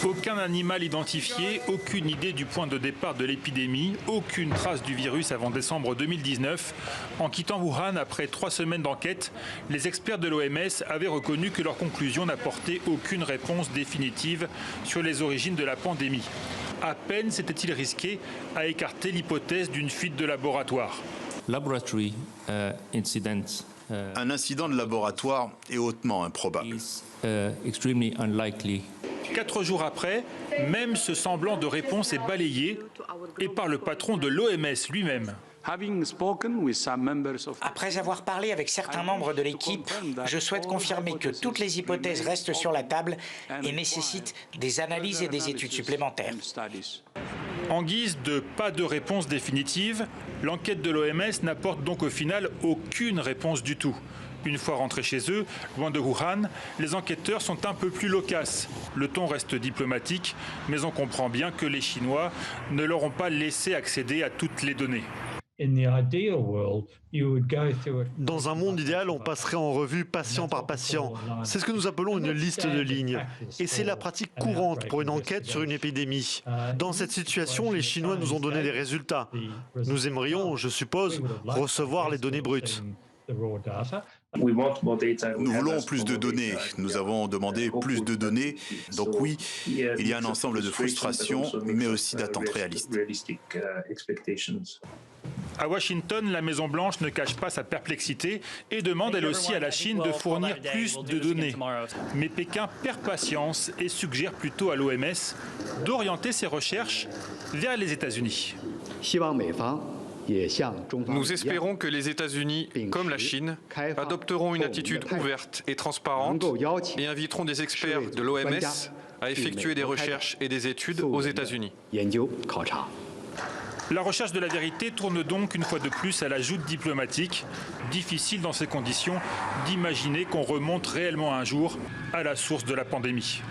Aucun animal identifié, aucune idée du point de départ de l'épidémie, aucune trace du virus avant décembre 2019. En quittant Wuhan après 3 semaines d'enquête, les experts de l'OMS avaient reconnu que leurs conclusions n'apportaient aucune réponse définitive sur les origines de la pandémie. À peine s'était-il risqué à écarter l'hypothèse d'une fuite de laboratoire. Un incident de laboratoire est hautement improbable. 4 jours après, même ce semblant de réponse est balayé, et par le patron de l'OMS lui-même. Après avoir parlé avec certains membres de l'équipe, je souhaite confirmer que toutes les hypothèses restent sur la table et nécessitent des analyses et des études supplémentaires. En guise de pas de réponse définitive, l'enquête de l'OMS n'apporte donc au final aucune réponse du tout. Une fois rentrés chez eux, loin de Wuhan, les enquêteurs sont un peu plus loquaces. Le ton reste diplomatique, mais on comprend bien que les Chinois ne leur ont pas laissé accéder à toutes les données. Dans un monde idéal, on passerait en revue patient par patient. C'est ce que nous appelons une liste de lignes. Et c'est la pratique courante pour une enquête sur une épidémie. Dans cette situation, les Chinois nous ont donné des résultats. Nous aimerions, je suppose, recevoir les données brutes. Nous voulons plus de données. Nous avons demandé plus de données. Donc oui, il y a un ensemble de frustrations, mais aussi d'attentes réalistes. À Washington, la Maison-Blanche ne cache pas sa perplexité et demande elle aussi à la Chine de fournir plus de données. Mais Pékin perd patience et suggère plutôt à l'OMS d'orienter ses recherches vers les États-Unis. Nous espérons que les États-Unis, comme la Chine, adopteront une attitude ouverte et transparente et inviteront des experts de l'OMS à effectuer des recherches et des études aux États-Unis. La recherche de la vérité tourne donc une fois de plus à la joute diplomatique. Difficile dans ces conditions d'imaginer qu'on remonte réellement un jour à la source de la pandémie.